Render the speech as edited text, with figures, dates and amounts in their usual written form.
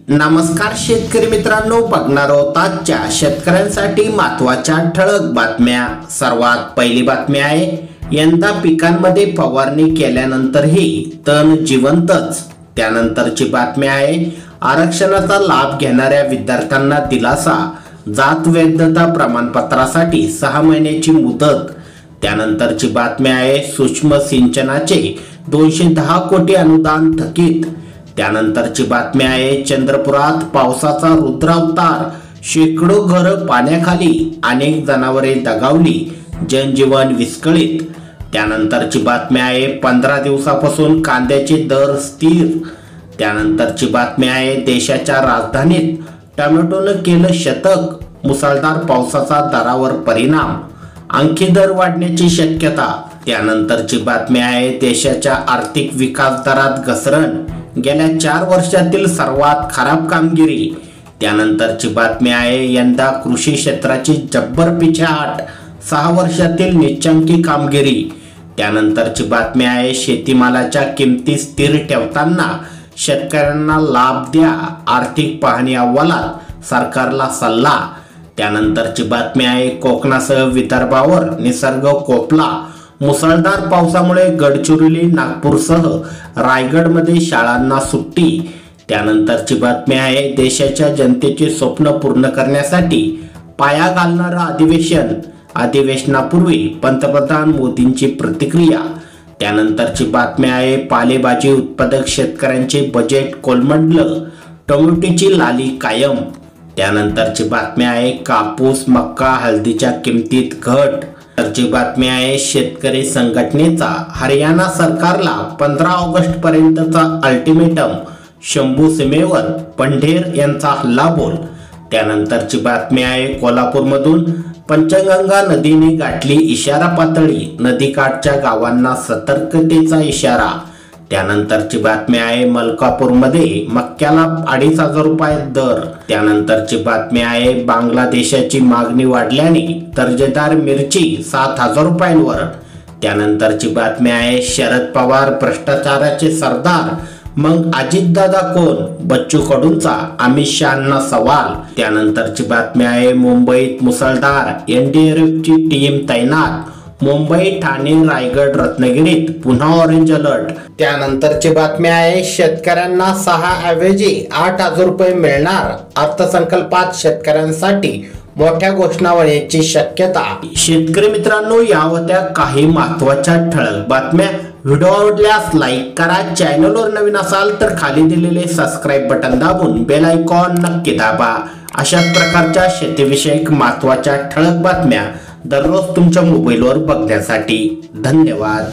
नमस्कार शेतकरी मित्रांनो, बघणार आहोत आजच्या शेतकऱ्यांसाठी महत्त्वाच्या ठळक बातम्या। सर्वात पहिली बातमी आहे, यंदा पिकांमध्ये फवारणी केल्यानंतरही तण जिवंतच। त्यानंतरची बातमी आहे, आरक्षणाचा लाभ घेणाऱ्या विद्यार्थ्यांना दिलासा, जात वैधता प्रमाणपत्रासाठी 6 महिन्याची मुदत। त्यानंतरची बातमी आहे, सूक्ष्म सिंचनाचे 210 कोटी अनुदान थकीत। त्यानंतरची बातमी आहे, चंद्रपुरात पावसाचा रुद्रावतार, शेकडो घरं पाण्याखाली, अनेक जनावरे दगावली, जनजीवन विस्कळीत। त्यानंतरची बातमी आहे, 15 दिवसापासून कांद्याचे दर स्थिर। त्यानंतरची बातमी आहे, देशाच्या राजधानीत टोमॅटोनं केलं शतक, मुसळधार पावसाचा दरावर परिणाम, आणखी दर वाढण्याची शक्यता। त्यानंतरची बातमी आहे, देशाच्या आर्थिक विकास दरात घसरण, गेल्या 4 वर्षातील सर्वात खराब कामगिरी। त्यानंतरची बातमी आहे, यंदा कृषी क्षेत्राची जब्बर पिछेहाट, 6 वर्षातील नीचांकी कामगिरी। त्यानंतरची बातमी आहे, शेतीमालाच्या किमती स्थिर ठेवताना शेतकऱ्यांना लाभ द्या, आर्थिक पाहणी अहवालात सरकारला सल्ला। त्यानंतरची बातमी आहे, कोकणासह विदर्भावर निसर्ग कोपला, मुसळधार पावसामुळे गडचिरोली, नागपूरसह रायगडमध्ये शाळांना सुट्टी। त्यानंतरची बातमी आहे, देशाच्या जनतेचे स्वप्न पूर्ण करण्यासाठी पाया घालणारं अधिवेशनापूर्वी पंतप्रधान मोदींची प्रतिक्रिया। त्यानंतरची बातमी आहे, पालेभाजी उत्पादक शेतकऱ्यांचे बजेट कोलमडलं, टोमॅटोची लाली कायम। त्यानंतरची बातमी आहे, कापूस, मक्का, हळदीच्या किमतीत घट। तरची बातमी आहे, शेतकरी संघटनेचा हरियाणा सरकारला 15 ऑगस्ट पर्यंतचा अल्टिमेटम, शंभू सीमेवर पंढेर यांचा हल्लाबोल। त्यानंतरची बातमी आहे, कोल्हापूरमधून पंचगंगा नदीने गाठली इशारा पातळी, नदीकाठच्या गावांना सतर्कतेचा इशारा। त्यानंतरची बातमी आहे, मलकापूरमध्ये मक्याला 2,500 रुपये दर। त्यानंतरची बातमी आहे, बांगलादेशाची मागणी वाढल्याने दर्जेदार मिरची 7,000 रुपयांवर। त्यानंतरची बातमी आहे, शरद पवार भ्रष्टाचाराचे सरदार, मग अजितदादा कोण, बच्चू कडूंचा अमित शहांना सवाल। त्यानंतरची बातमी आहे, मुंबईत मुसळधार, एनडीआरएफची टीम तैनात, मुंबई, ठाणे, रायगड, रत्नागिरीत पुन्हा ऑरेंज अलर्ट। त्यानंतरची बातमी आहे, शेतकऱ्यांना 6 ऐवजी 8,000 रुपये मिळणार, अर्थसंकल्पात शेतकऱ्यांसाठी मोठ्या घोषणा होण्याची शक्यता। शेतकरी मित्रांनो, या होत्या काही महत्त्वाच्या ठळक बातम्या। व्हिडिओ आवडल्यास लाईक करा, चॅनलवर नवीन असाल तर खाली दिलेले सबस्क्राईब बटन दाबून बेल आयकॉन नक्की दाबा। अशाच प्रकारच्या शेतीविषयक महत्त्वाच्या ठळक बातम्या दररोज तुमच्या मोबाईलवर बघण्यासाठी धन्यवाद।